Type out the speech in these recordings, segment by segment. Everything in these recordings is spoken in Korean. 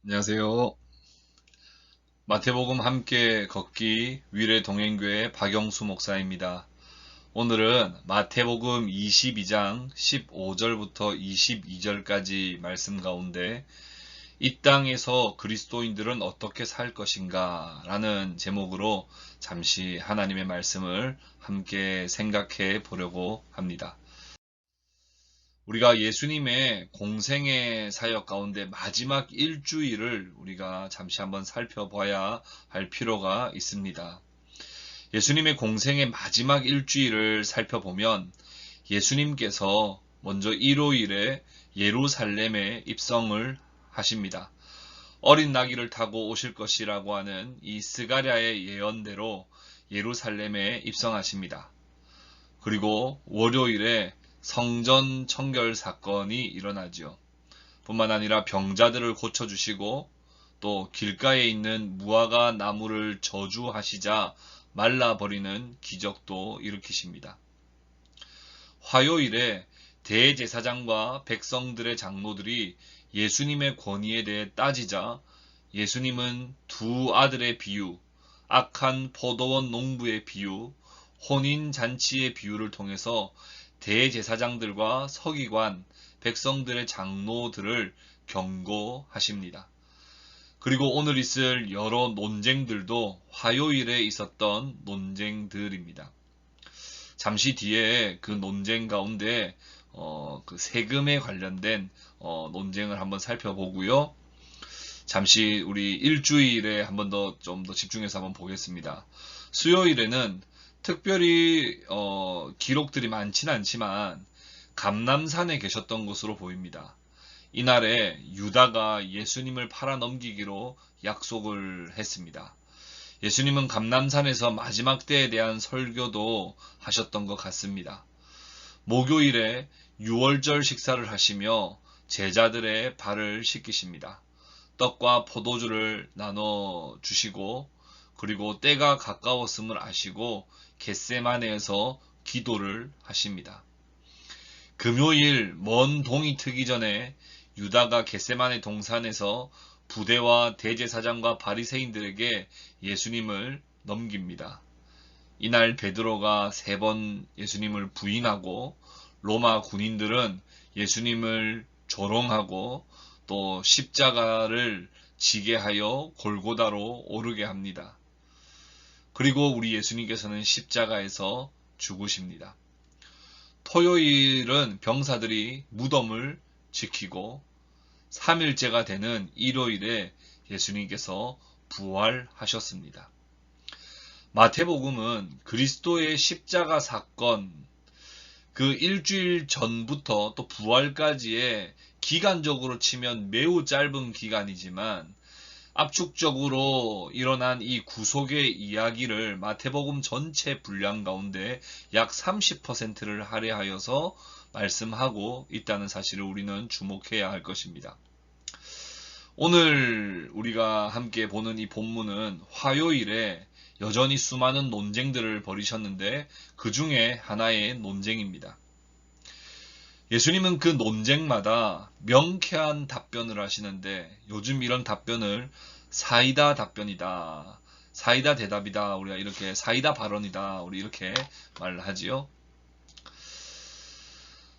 안녕하세요. 마태복음 함께 걷기 위례 동행교회 박영수 목사입니다. 오늘은 마태복음 22장 15절부터 22절까지 말씀 가운데 이 땅에서 그리스도인들은 어떻게 살 것인가 라는 제목으로 잠시 하나님의 말씀을 함께 생각해 보려고 합니다. 우리가 예수님의 공생의 사역 가운데 마지막 일주일을 우리가 잠시 한번 살펴봐야 할 필요가 있습니다. 예수님의 공생의 마지막 일주일을 살펴보면 예수님께서 먼저 일요일에 예루살렘에 입성을 하십니다. 어린 나귀를 타고 오실 것이라고 하는 이 스가랴의 예언대로 예루살렘에 입성하십니다. 그리고 월요일에 성전 청결 사건이 일어나지요. 뿐만 아니라 병자들을 고쳐주시고 또 길가에 있는 무화과 나무를 저주하시자 말라버리는 기적도 일으키십니다. 화요일에 대제사장과 백성들의 장로들이 예수님의 권위에 대해 따지자 예수님은 두 아들의 비유, 악한 포도원 농부의 비유, 혼인잔치의 비유를 통해서 대제사장들과 서기관, 백성들의 장로들을 경고하십니다. 그리고 오늘 있을 여러 논쟁들도 화요일에 있었던 논쟁들입니다. 잠시 뒤에 그 논쟁 가운데 그 세금에 관련된 논쟁을 한번 살펴보고요. 잠시 우리 일주일에 한번 좀 더 집중해서 한번 보겠습니다. 수요일에는 특별히 기록들이 많지는 않지만 감람산에 계셨던 것으로 보입니다. 이날에 유다가 예수님을 팔아넘기기로 약속을 했습니다. 예수님은 감람산에서 마지막 때에 대한 설교도 하셨던 것 같습니다. 목요일에 유월절 식사를 하시며 제자들의 발을 씻기십니다. 떡과 포도주를 나눠 주시고 그리고 때가 가까웠음을 아시고 겟세마네에서 기도를 하십니다. 금요일 먼 동이 트기 전에 유다가 겟세마네 동산에서 부대와 대제사장과 바리새인들에게 예수님을 넘깁니다. 이날 베드로가 3번 예수님을 부인하고 로마 군인들은 예수님을 조롱하고 또 십자가를 지게 하여 골고다로 오르게 합니다. 그리고 우리 예수님께서는 십자가에서 죽으십니다. 토요일은 병사들이 무덤을 지키고 3일째가 되는 일요일에 예수님께서 부활하셨습니다. 마태복음은 그리스도의 십자가 사건, 그 일주일 전부터 또 부활까지의 기간적으로 치면 매우 짧은 기간이지만 압축적으로 일어난 이 구속의 이야기를 마태복음 전체 분량 가운데 약 30%를 할애하여서 말씀하고 있다는 사실을 우리는 주목해야 할 것입니다. 오늘 우리가 함께 보는 이 본문은 화요일에 여전히 수많은 논쟁들을 벌이셨는데 그 중에 하나의 논쟁입니다. 예수님은 그 논쟁마다 명쾌한 답변을 하시는데 요즘 이런 답변을 사이다 답변이다, 사이다 대답이다, 우리가 이렇게 사이다 발언이다, 우리 이렇게 말을 하지요.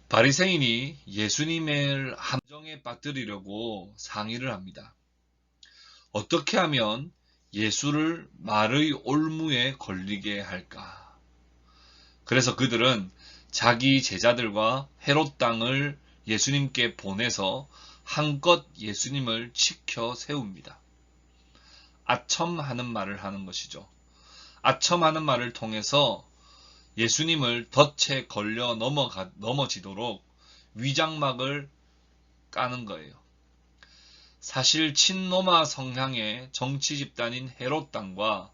바리새인이 예수님을 함정에 빠뜨리려고 상의를 합니다. 어떻게 하면 예수를 말의 올무에 걸리게 할까? 그래서 그들은 자기 제자들과 헤롯 땅을 예수님께 보내서 한껏 예수님을 치켜 세웁니다. 아첨하는 말을 하는 것이죠. 아첨하는 말을 통해서 예수님을 덫에 걸려 넘어지도록 위장막을 까는 거예요. 사실 친로마 성향의 정치 집단인 헤롯 당과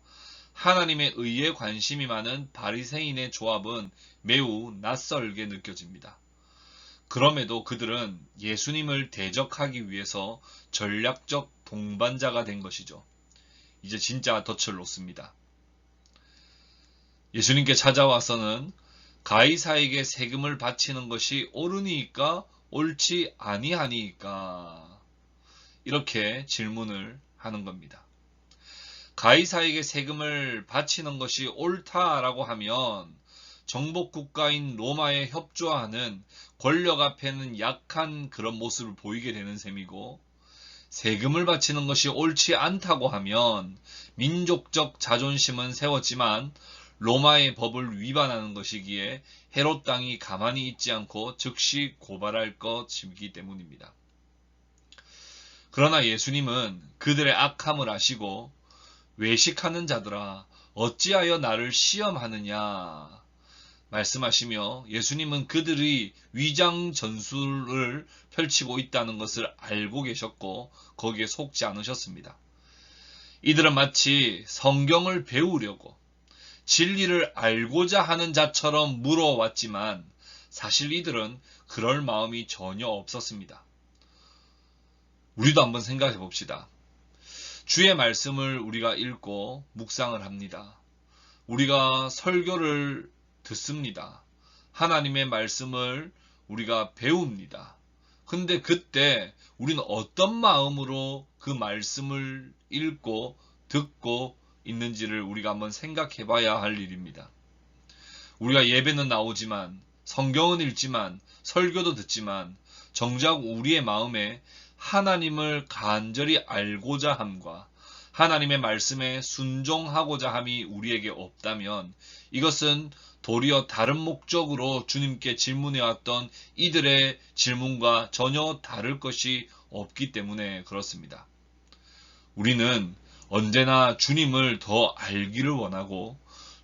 하나님의 의에 관심이 많은 바리새인의 조합은 매우 낯설게 느껴집니다. 그럼에도 그들은 예수님을 대적하기 위해서 전략적 동반자가 된 것이죠. 이제 진짜 덫을 놓습니다. 예수님께 찾아와서는 가이사에게 세금을 바치는 것이 옳으니까 옳지 아니하니까 이렇게 질문을 하는 겁니다. 가이사에게 세금을 바치는 것이 옳다라고 하면 정복 국가인 로마에 협조하는 권력 앞에는 약한 그런 모습을 보이게 되는 셈이고, 세금을 바치는 것이 옳지 않다고 하면 민족적 자존심은 세웠지만 로마의 법을 위반하는 것이기에 헤롯 당이 가만히 있지 않고 즉시 고발할 것이기 때문입니다. 그러나 예수님은 그들의 악함을 아시고 외식하는 자들아 어찌하여 나를 시험하느냐 말씀하시며, 예수님은 그들이 위장 전술을 펼치고 있다는 것을 알고 계셨고 거기에 속지 않으셨습니다. 이들은 마치 성경을 배우려고 진리를 알고자 하는 자처럼 물어왔지만 사실 이들은 그럴 마음이 전혀 없었습니다. 우리도 한번 생각해 봅시다. 주의 말씀을 우리가 읽고 묵상을 합니다. 우리가 설교를 듣습니다. 하나님의 말씀을 우리가 배웁니다. 근데 그때 우리는 어떤 마음으로 그 말씀을 읽고 듣고 있는지를 우리가 한번 생각해 봐야 할 일입니다. 우리가 예배는 나오지만, 성경은 읽지만, 설교도 듣지만 정작 우리의 마음에 하나님을 간절히 알고자 함과 하나님의 말씀에 순종하고자 함이 우리에게 없다면 이것은 도리어 다른 목적으로 주님께 질문해왔던 이들의 질문과 전혀 다를 것이 없기 때문에 그렇습니다. 우리는 언제나 주님을 더 알기를 원하고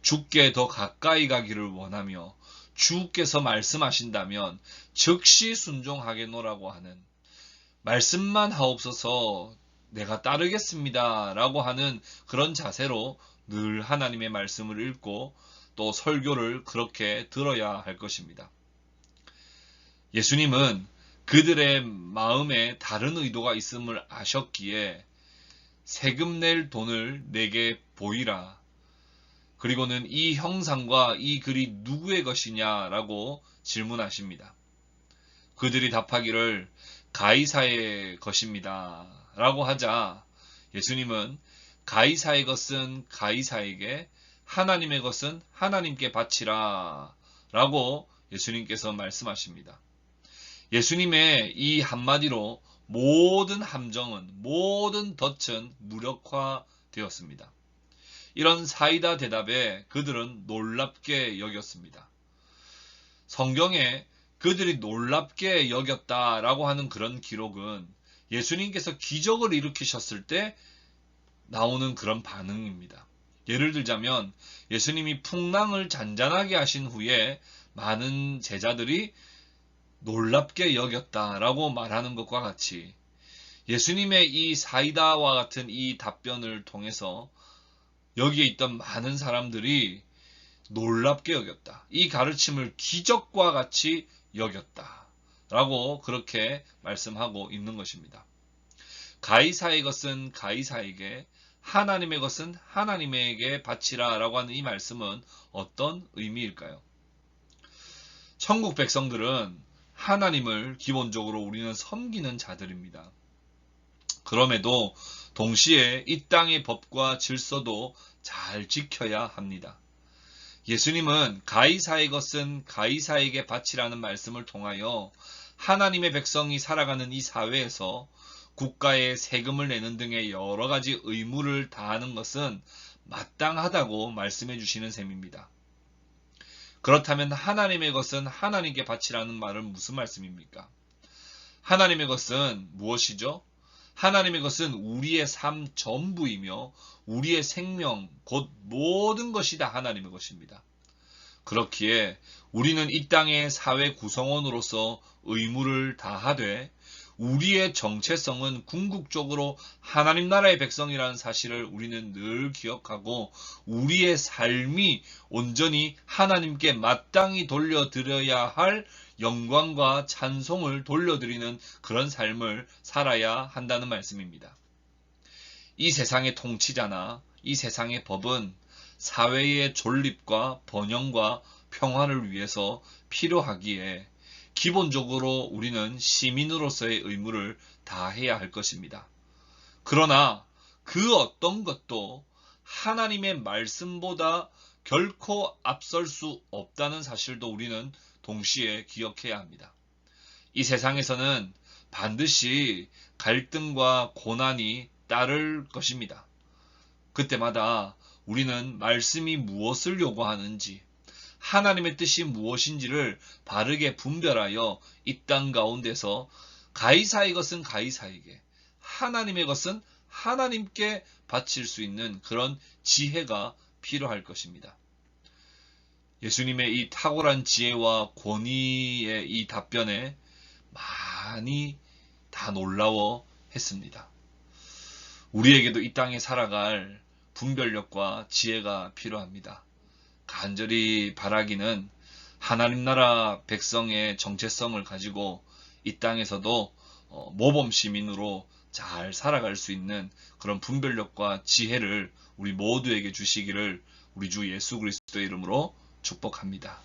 주께 더 가까이 가기를 원하며 주께서 말씀하신다면 즉시 순종하겠노라고 하는, 말씀만 하옵소서 내가 따르겠습니다 라고 하는 그런 자세로 늘 하나님의 말씀을 읽고 또 설교를 그렇게 들어야 할 것입니다. 예수님은 그들의 마음에 다른 의도가 있음을 아셨기에 세금 낼 돈을 내게 보이라. 그리고는 이 형상과 이 글이 누구의 것이냐라고 질문하십니다. 그들이 답하기를 가이사의 것입니다 라고 하자 예수님은 가이사의 것은 가이사에게, 하나님의 것은 하나님께 바치라 라고 예수님께서 말씀하십니다. 예수님의 이 한마디로 모든 함정은, 모든 덫은 무력화되었습니다. 이런 사이다 대답에 그들은 놀랍게 여겼습니다. 성경에 그들이 놀랍게 여겼다라고 하는 그런 기록은 예수님께서 기적을 일으키셨을 때 나오는 그런 반응입니다. 예를 들자면 예수님이 풍랑을 잔잔하게 하신 후에 많은 제자들이 놀랍게 여겼다라고 말하는 것과 같이 예수님의 이 사이다와 같은 이 답변을 통해서 여기에 있던 많은 사람들이 놀랍게 여겼다. 이 가르침을 기적과 같이 여겼다. 라고 그렇게 말씀하고 있는 것입니다. 가이사의 것은 가이사에게, 하나님의 것은 하나님에게 바치라 라고 하는 이 말씀은 어떤 의미일까요? 천국 백성들은 하나님을 기본적으로 우리는 섬기는 자들입니다. 그럼에도 동시에 이 땅의 법과 질서도 잘 지켜야 합니다. 예수님은 가이사의 것은 가이사에게 바치라는 말씀을 통하여 하나님의 백성이 살아가는 이 사회에서 국가에 세금을 내는 등의 여러 가지 의무를 다하는 것은 마땅하다고 말씀해 주시는 셈입니다. 그렇다면 하나님의 것은 하나님께 바치라는 말은 무슨 말씀입니까? 하나님의 것은 무엇이죠? 하나님의 것은 우리의 삶 전부이며 우리의 생명, 곧 모든 것이 다 하나님의 것입니다. 그렇기에 우리는 이 땅의 사회 구성원으로서 의무를 다하되 우리의 정체성은 궁극적으로 하나님 나라의 백성이라는 사실을 우리는 늘 기억하고 우리의 삶이 온전히 하나님께 마땅히 돌려드려야 할 영광과 찬송을 돌려드리는 그런 삶을 살아야 한다는 말씀입니다. 이 세상의 통치자나 이 세상의 법은 사회의 존립과 번영과 평화를 위해서 필요하기에 기본적으로 우리는 시민으로서의 의무를 다해야 할 것입니다. 그러나 그 어떤 것도 하나님의 말씀보다 결코 앞설 수 없다는 사실도 우리는 동시에 기억해야 합니다. 이 세상에서는 반드시 갈등과 고난이 따를 것입니다. 그때마다 우리는 말씀이 무엇을 요구하는지, 하나님의 뜻이 무엇인지를 바르게 분별하여 이 땅 가운데서 가이사의 것은 가이사에게, 하나님의 것은 하나님께 바칠 수 있는 그런 지혜가 필요할 것입니다. 예수님의 이 탁월한 지혜와 권위의 이 답변에 많이 다 놀라워 했습니다. 우리에게도 이 땅에 살아갈 분별력과 지혜가 필요합니다. 간절히 바라기는 하나님 나라 백성의 정체성을 가지고 이 땅에서도 모범 시민으로 잘 살아갈 수 있는 그런 분별력과 지혜를 우리 모두에게 주시기를 우리 주 예수 그리스도의 이름으로 축복합니다.